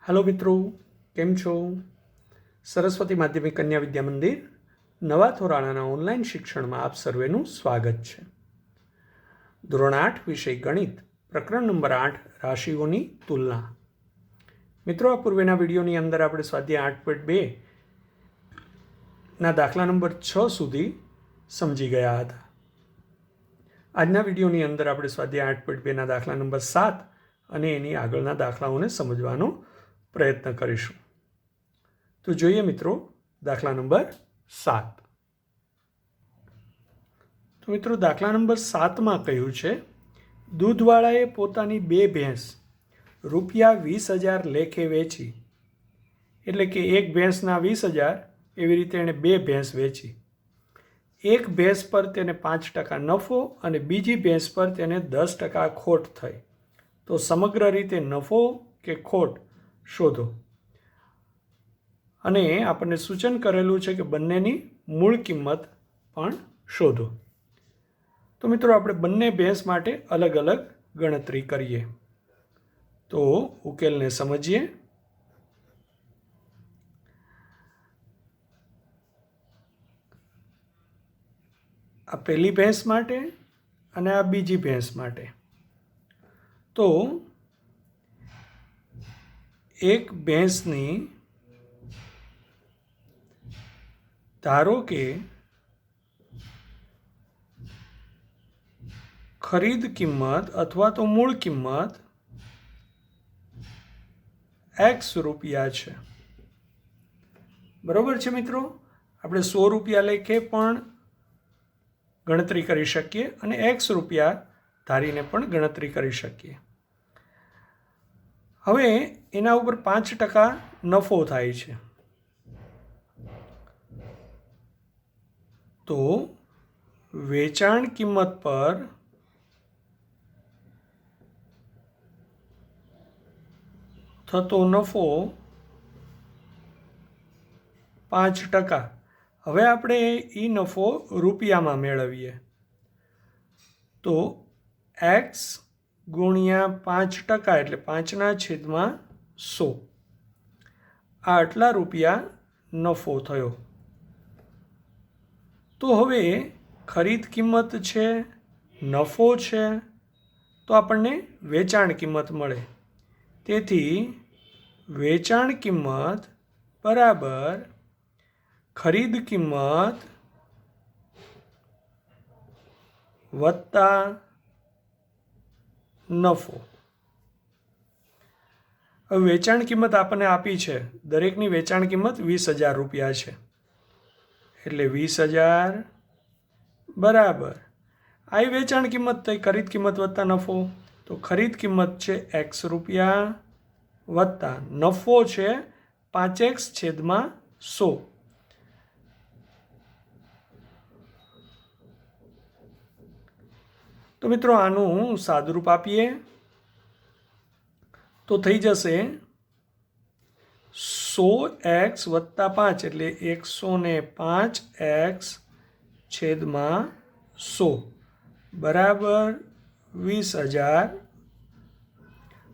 Hello मित्रों, केम छो? सरस्वती माध्यमिक कन्या विद्या मंदिर नवा थोराणाना ऑनलाइन शिक्षण में आप सर्वेનું स्वागत है। ધોરણ 8 વિષય ગણિત પ્રકરણ નંબર 8 રાશિઓની તુલના। મિત્રો, આ પૂર્વેના વિડીયોની અંદર આપણે સ્વાધ્યાય 8.2 ના દાખલા નંબર 6 સુધી સમજી ગયા હતા। આજના વિડીયોની અંદર આપણે સ્વાધ્યાય 8.2 ના દાખલા નંબર 7 અને એની આગળના દાખલાઓને સમજવાનો પ્રયત્ન કરીશું। તો જોઈએ મિત્રો દાખલા નંબર 7। તો મિત્રો દાખલા નંબર 7 માં કહ્યું છે, દૂધવાળાએ પોતાની 2 ભેંસ રૂપિયા 20,000 લેખે વેચી, એટલે કે એક ભેંસના 20,000, એવી રીતે એણે 2 ભેંસ વેચી। એક ભેંસ પર તેને 5% નફો અને બીજી ભેંસ પર તેને 10% ખોટ થઈ। તો સમગ્ર રીતે નફો કે ખોટ શોધો। અને આપણને સૂચન કરેલું છે કે બંનેની મૂળ કિંમત પણ શોધો। તો મિત્રો આપણે બંને ભેંસ માટે અલગ અલગ ગણતરી કરીએ। તો ઉકેલને સમજીએ। આ પહેલી ભેંસ માટે અને આ બીજી ભેંસ માટે। તો એક ભેંસની ધારો કે ખરીદ કિંમત અથવા તો મૂળ કિંમત x રૂપિયા છે, બરોબર છે મિત્રો। આપણે 100 રૂપિયા લેખે પણ ગણતરી કરી શકીએ અને x રૂપિયા ધારીને પણ ગણતરી કરી શકીએ। હવે એના ઉપર 5% નફો થાય છે। તો વેચાણ કિંમત પર થતો નફો 5%। હવે આપણે એ નફો રૂપિયામાં મેળવીએ। તો x ગુણ્યા 5% એટલે 5/100, આ આટલા રૂપિયા નફો થયો। તો હવે ખરીદ કિંમત છે, નફો છે, તો આપણને વેચાણ કિંમત મળે। તેથી વેચાણ કિંમત બરાબર ખરીદ કિંમત વત્તા નફો। હવે વેચાણ કિંમત આપણને આપી છે, દરેકની વેચાણ કિંમત 20,000 રૂપિયા છે, એટલે 20,000 બરાબર આ વેચાણ કિંમત થઈ ખરીદ કિંમત વત્તા નફો। તો ખરીદ કિંમત છે x રૂપિયા વત્તા નફો છે 5x/100। તો મિત્રો આનું સાદુરૂપ આપીએ તો થઈ જશે 100x વત્તા 5 એટલે 105x/100 બરાબર 20,000।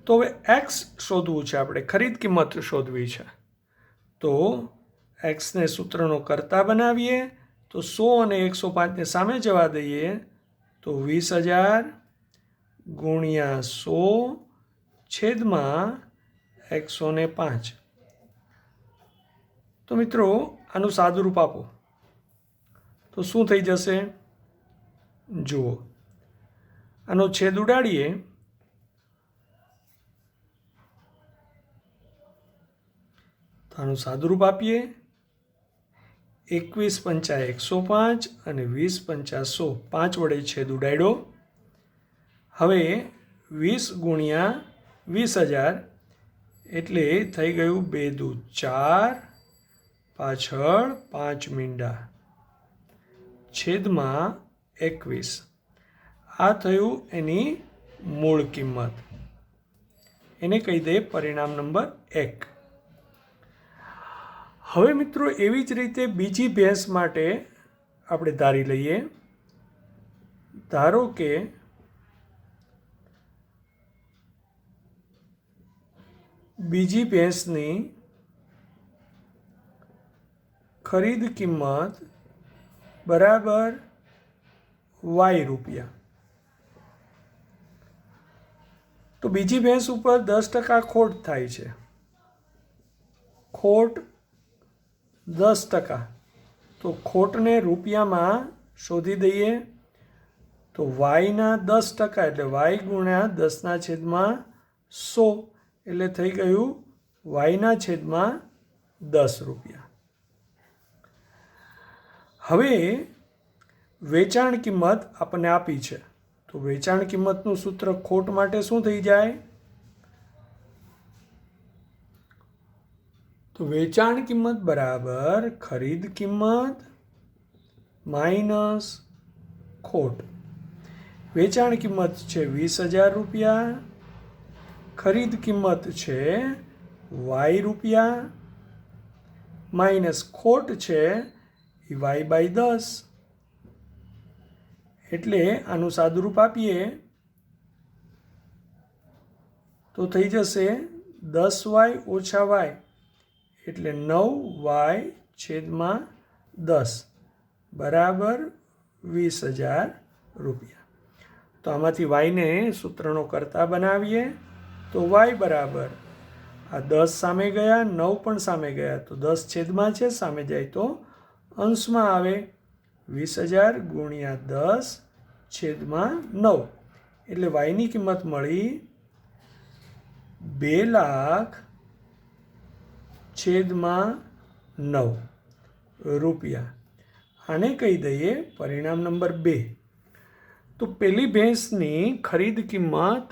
તો હવે x શોધવું છે, આપણે ખરીદ કિંમત શોધવી છે। તો xને સૂત્રનો કરતા બનાવીએ તો 100 અને 105ને સામે જવા દઈએ તો 20,000 ગુણ્યા 100/105। તો મિત્રો આનું સાદુરૂપ આપો તો શું થઈ જશે? જુઓ, આનો છેદ ઉડાડીએ તો આનું સાદુરૂપ આપીએ 21×5 105 અને 20×100, 5 વડે છેદ ઉડાડ્યો। હવે 20 ગુણ્યા 20,000 એટલે થઈ ગયું 2 દુ 4, પાછળ 5 મીંડા છેદમાં 21। આ થયું એની મૂળ કિંમત, એને કહી દે પરિણામ નંબર 1। હવે મિત્રો એવી જ રીતે બીજી ભેંસ માટે આપણે ધારી લઈએ। ધારો કે બીજી ભેંસની ખરીદ કિંમત બરાબર વાય રૂપિયા. તો બીજી ભેંસ ઉપર 10% ખોટ થાય છે. ખોટ 10%. તો ખોટને રૂપિયામાં શોધી દઈએ. તો વાયના 10% એટલે વાય ગુણ્યા 10/100 એટલે થઈ ગયું y/10 રૂપિયા. હવે વેચાણ કિંમત આપણને આપી છે. તો વેચાણ કિંમતનું સૂત્ર ખોટ માટે શું થઈ જાય? તો વેચાણ કિંમત બરાબર ખરીદ કિંમત માઇનસ ખોટ. વેચાણ કિંમત છે 20,000 રૂપિયા. ખરીદ કિંમત છે વાય રૂપિયા માઇનસ ખોટ છે એ y/10. એટલે આનું સાદુરૂપ આપીએ તો થઈ જશે 10y ઓછા y એટલે 9y/10 બરાબર 20,000 રૂપિયા. તો આમાંથી વાયને સૂત્રનો કરતા બનાવીએ તો y બરાબર આ 10 સામે ગયા, 9 પણ સામે ગયા, તો 10 છેદમાં છે, સામે જાય તો અંશમાં આવે. 20,000 ગુણ્યા 10/9 એટલે વાયની કિંમત મળી 2,00,000/9 રૂપિયા. આને કહી દઈએ પરિણામ નંબર 2. તો પેલી ભેંસની ખરીદ કિંમત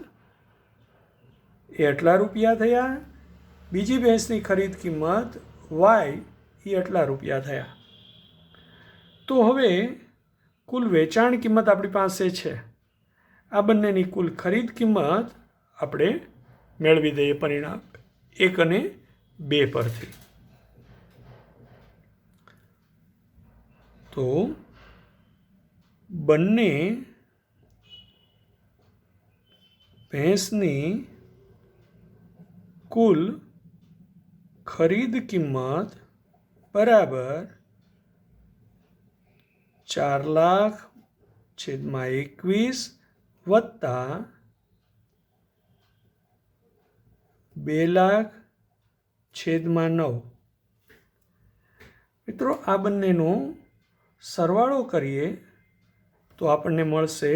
એ આટલા રૂપિયા થયા. બીજી ભેંસની ખરીદ કિંમત વાય એ આટલા રૂપિયા થયા. તો હવે કુલ વેચાણ કિંમત આપણી પાસે છે. આ બંનેની કુલ ખરીદ કિંમત આપણે મેળવી દઈએ પરિણામ 1 અને 2 પરથી. તો બંને ભેંસની કુલ ખરીદ કિંમત બરાબર 4,00,000/21 વત્તા 2,00,000/9. મિત્રો આ બંનેનો સરવાળો કરીએ તો આપણને મળશે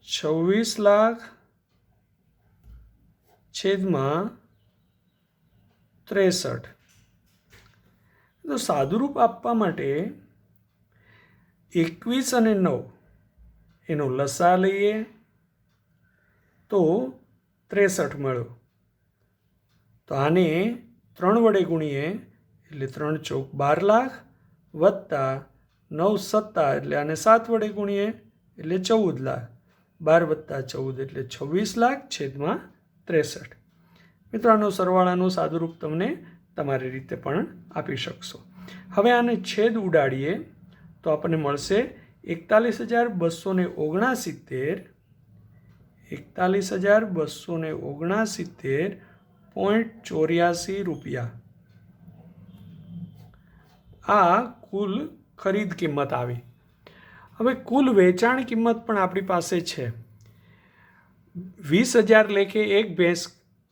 26,63,000. તો સાદુરૂપ આપવા માટે 21 અને 9 એનો લસા લઈએ તો 63 મળ્યો. તો આને 3 વડે ગુણીએ એટલે 3 ચોક 12,00,000 વત્તા 9 સત્તા એટલે આને 7 વડે ગુણીએ એટલે 14,00,000. 12 વત્તા 14 એટલે 26,63,000. મિત્રો આનો સરવાળાનું સાદુરૂપ તમને તમારી રીતે પણ આપી શકશો. હવે આને છેદ ઉડાડીએ તો આપણને મળશે 41,269.84 રૂપિયા. આ કુલ ખરીદ કિંમત આવી. હવે કુલ વેચાણ કિંમત પણ આપણી પાસે છે. 20,000 લેખે એક ભેંસ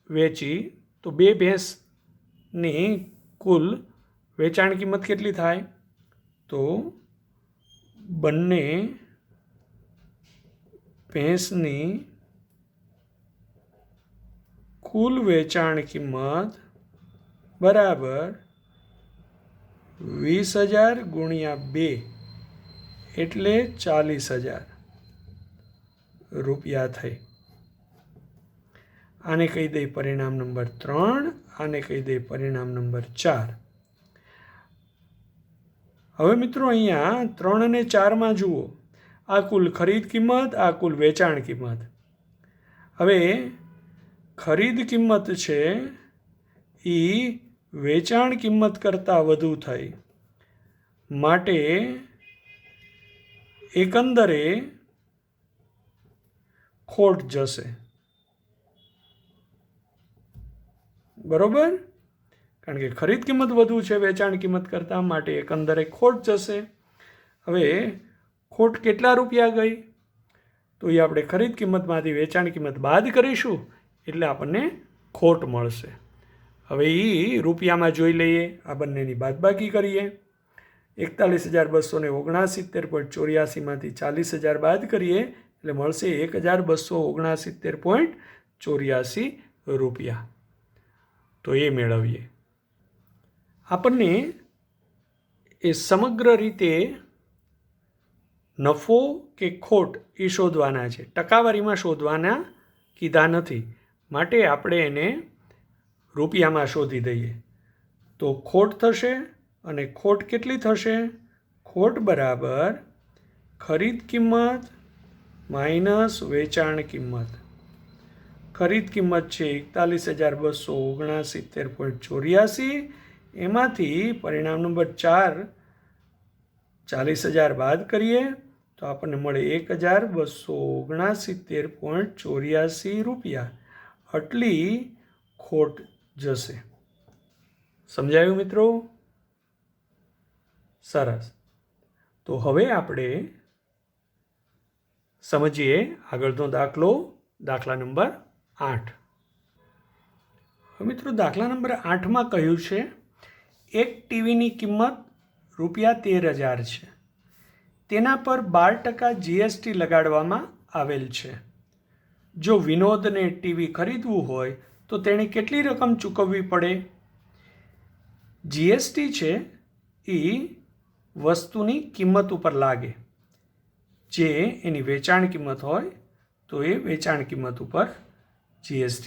વેચી તો 2 ભેંસની કુલ વેચાણ કિંમત કેટલી થાય? તો બંને ભેંસની કુલ વેચાણ કિંમત બરાબર 20,000 ગુણ્યા 2 એટલે 40,000 રૂપિયા થઈ. આને કહી દઈએ પરિણામ નંબર 3, આને કહી દઈએ પરિણામ નંબર 4. હવે મિત્રો અહીંયા 3 અને 4માં જુઓ, આ કુલ ખરીદ કિંમત, આ કુલ વેચાણ કિંમત. હવે ખરીદ કિંમત છે એ વેચાણ કિંમત કરતાં વધુ થઈ, માટે એકંદરે ખોટ જશે. બરાબર, કારણ કે ખરીદ કિંમત વધુ છે વેચાણ કિંમત કરતાં, માટે એકંદરે ખોટ જશે. હવે ખોટ કેટલા રૂપિયા ગઈ, તો એ આપણે ખરીદ કિંમતમાંથી વેચાણ કિંમત બાદ કરીશું એટલે આપણને ખોટ મળશે. હવે એ રૂપિયામાં જોઈ લઈએ, આ બંનેની બાદબાકી કરીએ. 41,269.84માંથી 40,000 બાદ કરીએ એટલે મળશે 1,269.84 રૂપિયા. તો એ મેળવીએ. આપણને એ સમગ્ર રીતે નફો કે ખોટ એ શોધવાના છે, ટકાવારીમાં શોધવાના કીધા નથી, માટે આપણે એને રૂપિયામાં શોધી દઈએ. તો ખોટ થશે, અને ખોટ કેટલી થશે? ખોટ બરાબર ખરીદ કિંમત માઇનસ વેચાણ કિંમત. ખરીદ કિંમત છે 41,269.84, એમાંથી પરિણામ નંબર 4 40,000 બાદ કરીએ તો આપણને મળે 1,269.84 રૂપિયા. આટલી ખોટ જશે. સમજાયું મિત્રો? સરસ. તો હવે આપણે સમજીએ આગળનો દાખલો, દાખલા નંબર 8. મિત્રો દાખલા નંબર 8માં કહ્યું છે એક ટીવીની કિંમત ₹13,000 છે, તેના પર 12% GST લગાડવામાં આવેલ છે. જો વિનોદને ટીવી ખરીદવું હોય તો તેણે કેટલી રકમ ચૂકવવી પડે? GST છે એ વસ્તુની કિંમત ઉપર લાગે, જે એની વેચાણ કિંમત હોય તો એ વેચાણ કિંમત ઉપર GST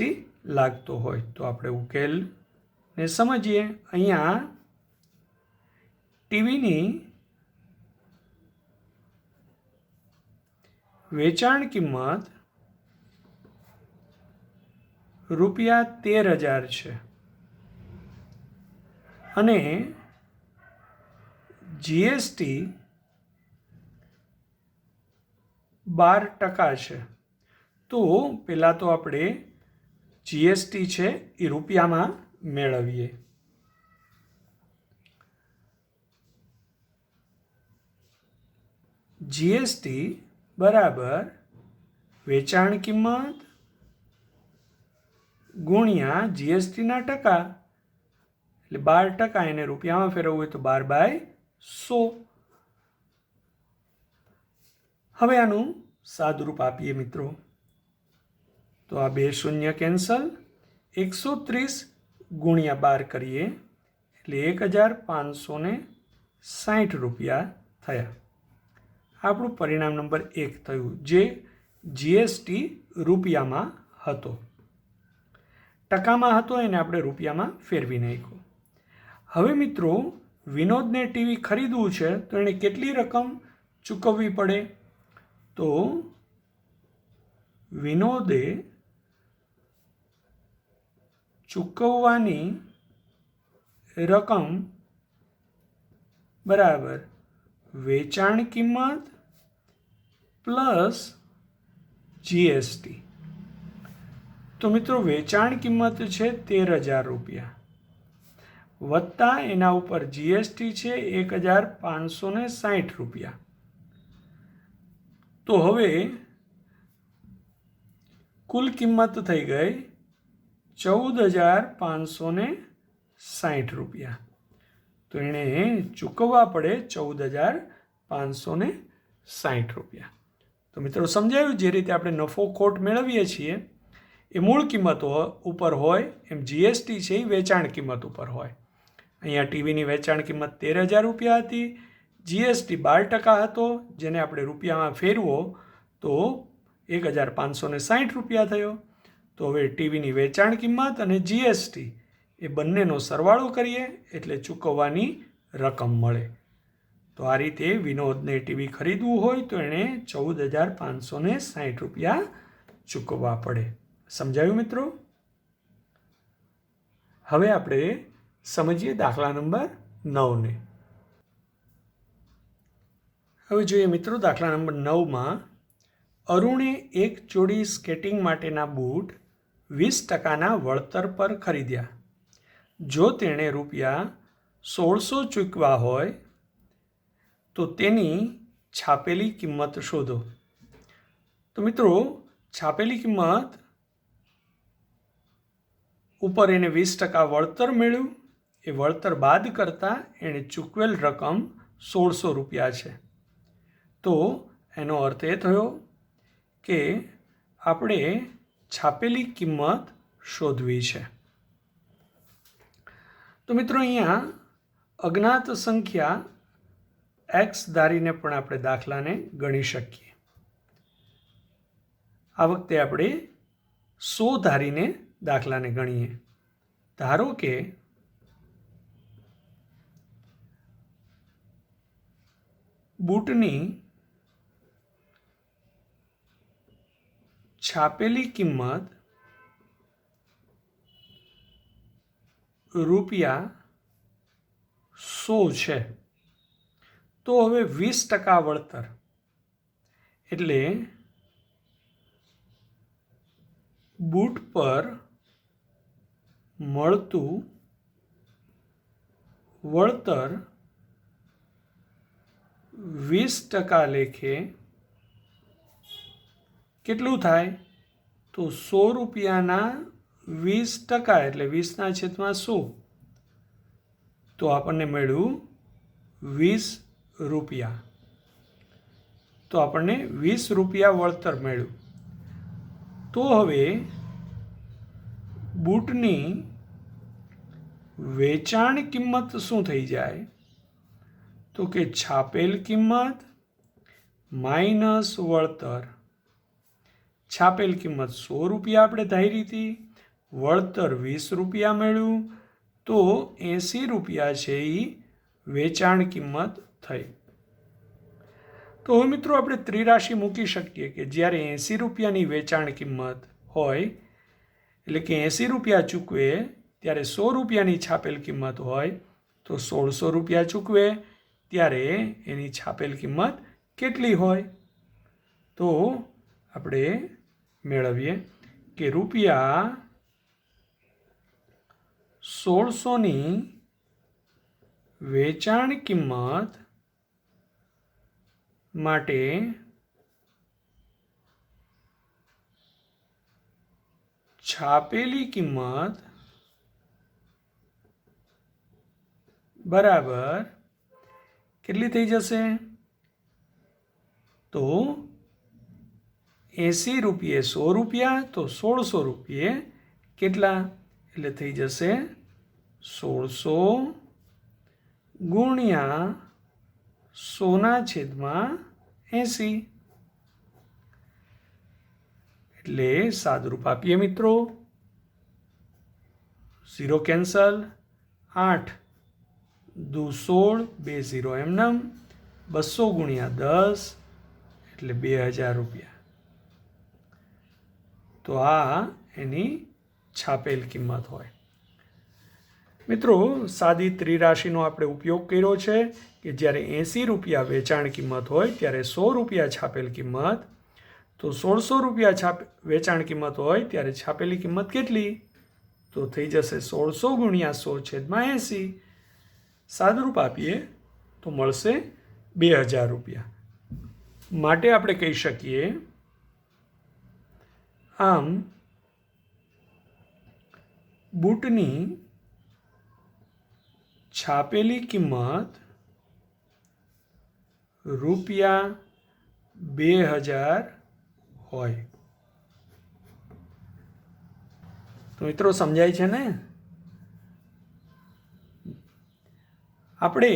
લાગતો હોય. તો આપણે ઉકેલને સમજીએ. અહીંયા ટીવીની વેચાણ કિંમત ₹13,000 છે અને GST 12% છે. તો પહેલાં તો આપણે GST છે એ રૂપિયામાં મેળવીએ. GST બરાબર વેચાણ કિંમત ગુણ્યા GSTના ટકા, એટલે 12%, એને રૂપિયામાં ફેરવવું હોય તો 12/100. હવે આનું સાદુરૂપ આપીએ મિત્રો. તો આ 2 શૂન્ય કેન્સલ, 130 ગુણ્યા 12 કરીએ એટલે 1,560 રૂપિયા થયા. આપણું પરિણામ નંબર 1 થયું, જે GST રૂપિયામાં હતો. ટકામાં હતો એને આપણે રૂપિયામાં ફેરવી નાખ્યો. હવે મિત્રો વિનોદને ટીવી ખરીદવું છે તો એણે કેટલી રકમ ચૂકવવી પડે? તો વિનોદે ચૂકવવાની રકમ બરાબર વેચાણ કિંમત પ્લસ GST. તો મિત્રો વેચાણ કિંમત છે 13,000 રૂપિયા વત્તા એના ઉપર GST છે 1,560 રૂપિયા. તો હવે કુલ કિંમત થઈ ગઈ 14,560 રૂપિયા. તો એણે ચૂકવવા પડે 14,560 રૂપિયા. તો મિત્રો સમજાયું, જે રીતે આપણે નફો ખોટ મેળવીએ છીએ એ મૂળ કિંમત ઉપર હોય એમ GST છે એ વેચાણ કિંમત ઉપર હોય. અહીંયા ટીવીની વેચાણ કિંમત 13,000 રૂપિયા હતી, GST 12% હતો, જેને આપણે રૂપિયામાં ફેરવો તો 1,560 રૂપિયા થયો. તો હવે ટીવીની વેચાણ કિંમત અને GST એ બંનેનો સરવાળો કરીએ એટલે ચૂકવવાની રકમ મળે. તો આ રીતે વિનોદને ટીવી ખરીદવું હોય તો એણે 14,560 રૂપિયા ચૂકવવા પડે. સમજાયું મિત્રો? હવે આપણે સમજીએ દાખલા નંબર 9ને. હવે જોઈએ મિત્રો દાખલા નંબર 9માં અરુણે એક જોડી સ્કેટિંગ માટેના બૂટ 20%ના વળતર પર ખરીદ્યા. જો તેણે રૂપિયા 1600 ચૂકવા હોય તો તેની છાપેલી કિંમત શોધો. તો મિત્રો છાપેલી કિંમત ઉપર એને 20% વળતર મળ્યું, એ વળતર બાદ કરતાં એણે ચૂકવેલ રકમ 1600 રૂપિયા છે. તો એનો અર્થ એ થયો કે આપણે છાપેલી કિંમત શોધવી છે. તો મિત્રો અહીંયા અજ્ઞાત સંખ્યા એક્સ ધારીને પણ આપણે દાખલાને ગણી શકીએ. આ વખતે આપણે 100 ધારીને દાખલાને ગણીએ. ધારો કે બૂટની છાપેલી કિંમત રૂપિયા 100 છે. તો હવે 20% વળતર એટલે બૂટ પર મળતું વળતર 20% લેખે કેટલું થાય? તો 100 રૂપિયાના 20% એટલે 20/100. તો આપણને મળ્યું 20 રૂપિયા. તો આપણને 20 રૂપિયા વળતર મળ્યું. તો હવે બૂટની વેચાણ કિંમત શું થઈ જાય? તો કે છાપેલ કિંમત માઇનસ વળતર. છાપેલ કિંમત 100 રૂપિયા આપણે ધારી હતી, વળતર 20 રૂપિયા મળ્યું, તો 80 રૂપિયા છે એ વેચાણ કિંમત થઈ. તો હવે મિત્રો આપણે ત્રિરાશિ મૂકી શકીએ કે જ્યારે 80 રૂપિયાની વેચાણ કિંમત હોય, એટલે કે 80 રૂપિયા ચૂકવે ત્યારે 100 રૂપિયાની છાપેલ કિંમત હોય, તો 1600 રૂપિયા ચૂકવે ત્યારે એની છાપેલ કિંમત કેટલી હોય? તો આપણે મેળવીએ કે રૂપિયા 1600ની વેચાણ કિંમત માટે છાપેલી કિંમત બરાબર કેટલી થઈ જશે? તો 80 રૂપિયે 100 રૂપિયા, તો 1600 રૂપિયે કેટલા? એટલે થઈ જશે 1600 ગુણ્યા 100/80. એટલે સાદુરૂપ આપીએ મિત્રો. 0 કેન્સલ, 8 દુ 16, 2 0 એમનેમ, 200 ગુણ્યા 10 એટલે 2000 રૂપિયા. તો આ એની છાપેલ કિંમત હોય. મિત્રો સાદી ત્રિરાશિનો આપણે ઉપયોગ કર્યો છે કે જ્યારે 80 રૂપિયા વેચાણ કિંમત હોય ત્યારે 100 રૂપિયા છાપેલ કિંમત, તો 1600 રૂપિયા વેચાણ કિંમત હોય ત્યારે છાપેલી કિંમત કેટલી? તો થઈ જશે 1600 ગુણ્યા 100/80. સાદુરૂપ આપીએ તો મળશે 2000 રૂપિયા. માટે આપણે કહી શકીએ આમ બૂટની છાપેલી કિંમત રૂપિયા 2000 હોય. તો મિત્રો સમજાય છે ને? આપણે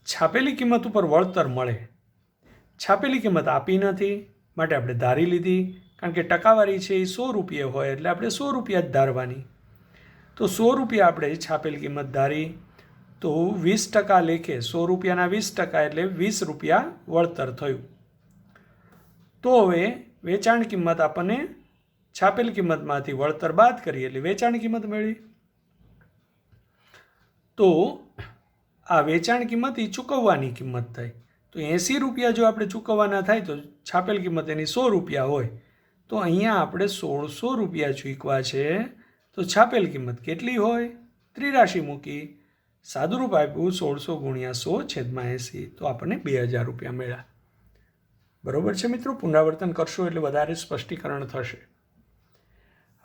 છાપેલી કિંમત ઉપર વળતર મળે, છાપેલી કિંમત આપી નથી માટે આપણે ધારી લીધી, કારણ કે ટકાવારી છે એ 100 રૂપિયા હોય એટલે આપણે 100 રૂપિયા જ ધારવાની. તો 100 રૂપિયા આપણે છાપેલી કિંમત ધારી, તો 20% લેખે 100 રૂપિયાના 20% એટલે 20 રૂપિયા વળતર થયું. તો હવે વેચાણ કિંમત આપણને છાપેલ કિંમતમાંથી વળતર બાદ કરીએ એટલે વેચાણ કિંમત મળી. તો આ વેચાણ કિંમત એ ચૂકવવાની કિંમત થઈ. તો 80 રૂપિયા જો આપણે ચૂકવવાના થાય તો છાપેલ કિંમત એની 100 રૂપિયા હોય. તો અહીંયા આપણે 1600 રૂપિયા ચૂકવા છે, તો છાપેલ કિંમત કેટલી હોય? ત્રિરાશિ મૂકી, સાદુરૂપ આપ્યું 1600 ગુણ્યા 100/80, તો આપણને 2000 રૂપિયા મળ્યા. બરોબર છે મિત્રો, પુનરાવર્તન કરશો એટલે વધારે સ્પષ્ટીકરણ થશે.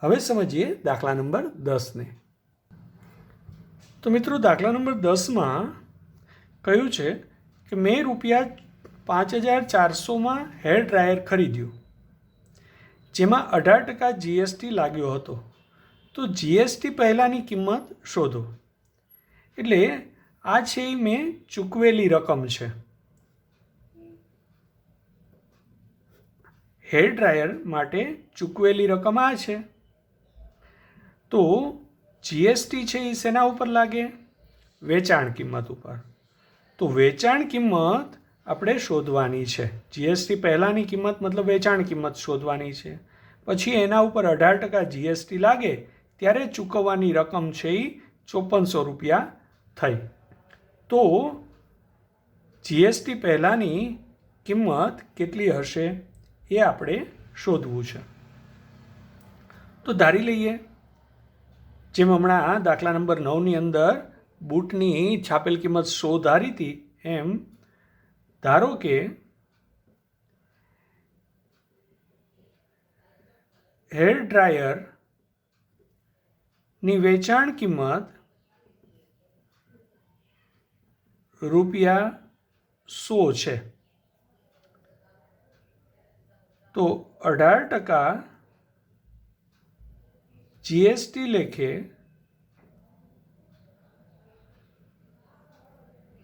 હવે સમજીએ દાખલા નંબર 10ને. તો મિત્રો દાખલા નંબર 10માં કહ્યું છે કે મેં રૂપિયા 5400માં હેર ડ્રાયર ખરીદ્યું, જેમાં 18% જીએસટી લાગ્યો હતો. તો જીએસટી પહેલાંની કિંમત શોધો. એટલે આ છે એ મેં ચૂકવેલી રકમ છે. હેર ડ્રાયર માટે ચૂકવેલી રકમ આ છે. તો જીએસટી છે એ શેના ઉપર લાગે? વેચાણ કિંમત ઉપર. તો વેચાણ કિંમત આપણે શોધવાની છે. જીએસટી પહેલાંની કિંમત મતલબ વેચાણ કિંમત શોધવાની છે. પછી એના ઉપર 18% જીએસટી લાગે ત્યારે ચૂકવવાની રકમ છે એ 5400 રૂપિયા થઈ. તો જીએસટી પહેલાંની કિંમત કેટલી હશે એ આપણે શોધવું છે. તો ધારી લઈએ, જેમ હમણાં દાખલા નંબર 9ની અંદર બૂટની છાપેલ કિંમત 100 ધારી હતી, એમ ધારો કે હેર ડ્રાયરની વેચાણ કિંમત રૂપિયા 100 છે. તો 18% જીએસટી લેખે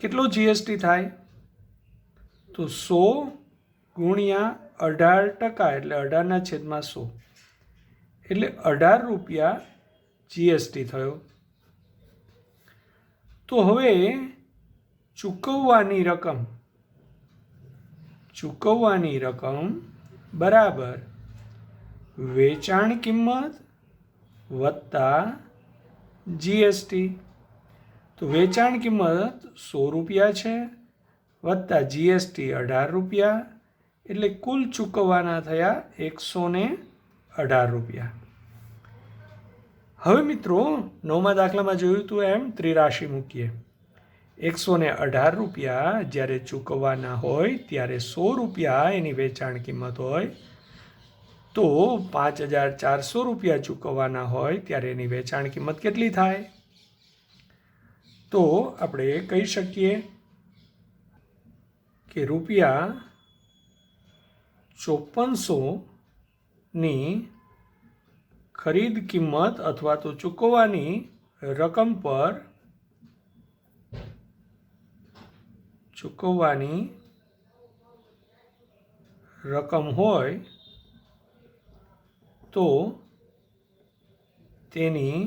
કેટલો જીએસટી થાય? તો 100 ગુણ્યા 18%, એટલે 18/100, એટલે 18 રૂપિયા જીએસટી થયો. તો હવે ચૂકવવાની રકમ બરાબર વેચાણ કિંમત વત્તા જીએસટી. તો વેચાણ કિંમત 100 રૂપિયા છે વત્તા જીએસટી 18 રૂપિયા, એટલે કુલ ચૂકવવાના થયા 118 રૂપિયા. હવે મિત્રો 9મા દાખલામાં જોયું હતું એમ ત્રિરાશિ મૂકીએ. 118 રૂપિયા જ્યારે ચૂકવવાના હોય ત્યારે 100 રૂપિયા એની વેચાણ કિંમત હોય, તો 5400 રૂપિયા ચૂકવવાના હોય ત્યારે એની વેચાણ કિંમત કેટલી થાય? તો આપણે કહી શકીએ કે રૂપિયા 5400ની ખરીદ કિંમત અથવા તો ચૂકવવાની રકમ પર હોય તો તેની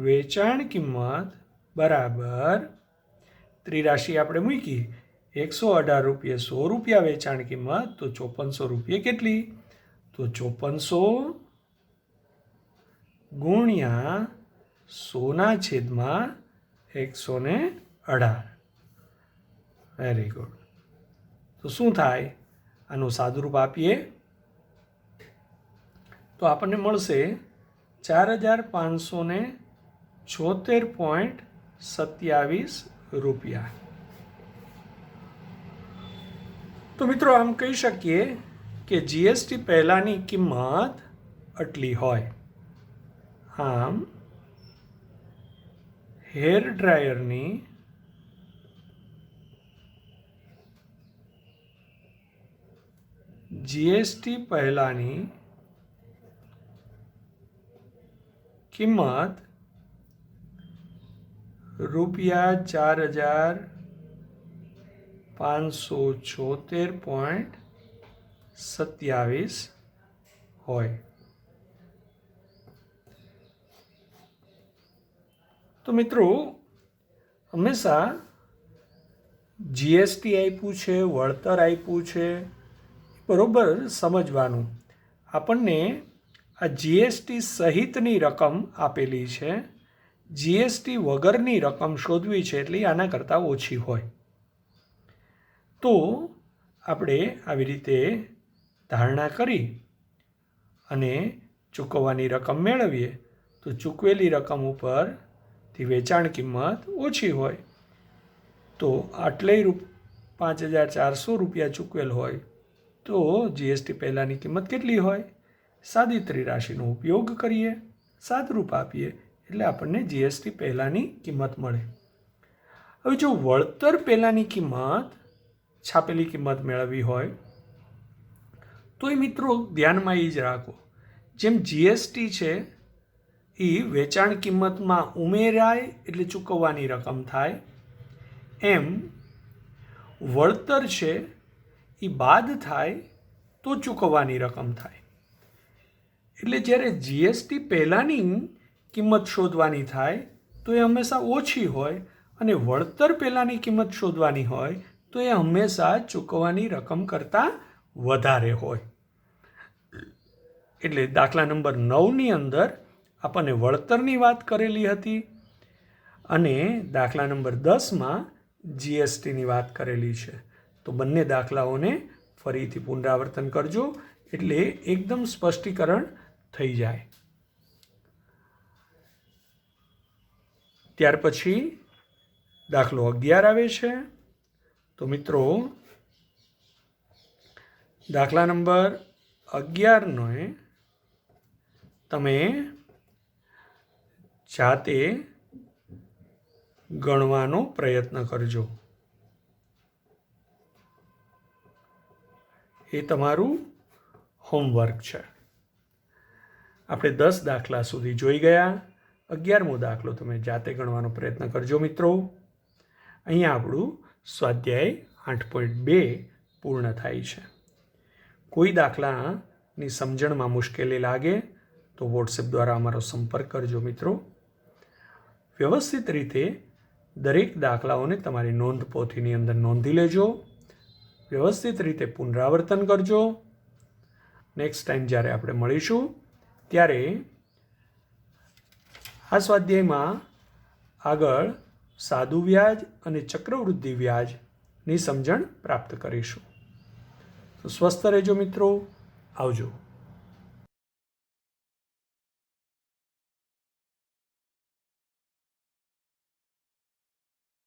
વેચાણ કિંમત બરાબર ત્રિરાશિ આપણે મૂકી 118 રૂપિયા 100 રૂપિયા વેચાણ કિંમત, તો 5400 રૂપિયા કેટલી? તો 5400 ગુણ્યા 100/118. Very good. તો શું થાય? આનું સાદુરૂપ આપીએ તો આપણને મળશે 4576.27 રૂપિયા. તો મિત્રો આમ કહી શકીએ કે જીએસટી પહેલાંની કિંમત આટલી હોય. આમ હેર ડ્રાયરની જીએસટી પહેલાંની કિંમત રૂપિયા 4576.27 હોય. તો મિત્રો હંમેશા જીએસટી આપ્યું છે, વળતર આપ્યું છે, બરોબર સમજવાનું. આપણને આ જીએસટી સહિતની રકમ આપેલી છે, જીએસટી વગરની રકમ શોધવી છે, એટલે આના કરતાં ઓછી હોય. તો આપણે આવી રીતે ધારણા કરી અને ચૂકવવાની રકમ મેળવીએ તો ચૂકવેલી રકમ ઉપર થી વેચાણ કિંમત ઓછી હોય તો આટલેય 5,400 રૂપિયા ચૂકવેલ હોય તો જીએસટી પહેલાંની કિંમત કેટલી હોય? સાદી ત્રિરાશિનો ઉપયોગ કરીએ, સાદરૂપ આપીએ એટલે આપણને જીએસટી પહેલાંની કિંમત મળે. હવે જો વળતર પહેલાંની કિંમત છાપેલી કિંમત મેળવવી હોય તો એ મિત્રો ધ્યાનમાં એ જ રાખો, જેમ જીએસટી છે એ વેચાણ કિંમતમાં ઉમેરાય એટલે ચૂકવવાની રકમ થાય, એમ વળતર છે એ બાદ થાય તો ચૂકવવાની રકમ થાય. એટલે જ્યારે જીએસટી પહેલાંની કિંમત શોધવાની થાય તો એ હંમેશા ઓછી હોય અને વળતર પહેલાંની કિંમત શોધવાની હોય તો એ હંમેશા ચૂકવવાની રકમ કરતાં વધારે હોય. એટલે દાખલા નંબર 9ની અંદર આપણને વળતરની વાત કરેલી હતી અને દાખલા નંબર 10માં જીએસટીની વાત કરેલી છે. તો બંને દાખલાઓને ફરીથી પુનરાવર્તન કરજો એટલે એકદમ સ્પષ્ટીકરણ થઈ જાય. ત્યાર પછી દાખલો 11 આવે છે. તો મિત્રો દાખલા નંબર 11નો તમે જાતે ગણવાનો પ્રયત્ન કરજો. એ તમારું હોમવર્ક છે. આપણે 10 દાખલા સુધી જોઈ ગયા. 11મો દાખલો તમે જાતે ગણવાનો પ્રયત્ન કરજો મિત્રો. અહીંયા આપણું સ્વાધ્યાય 8.2 પૂર્ણ થાય છે. કોઈ દાખલાની સમજણમાં મુશ્કેલી લાગે તો વોટ્સએપ દ્વારા અમારો સંપર્ક કરજો મિત્રો. વ્યવસ્થિત રીતે દરેક દાખલાઓને તમારી નોંધપોથીની અંદર નોંધી લેજો. વ્યવસ્થિત રીતે પુનરાવર્તન કરજો. નેક્સ્ટ ટાઈમ જ્યારે આપણે મળીશું ત્યારે આ સ્વાધ્યાયમાં આગળ સાદું વ્યાજ અને ચક્રવૃદ્ધિ વ્યાજની સમજણ પ્રાપ્ત કરીશું. તો સ્વસ્થ રહેજો મિત્રો. આવજો.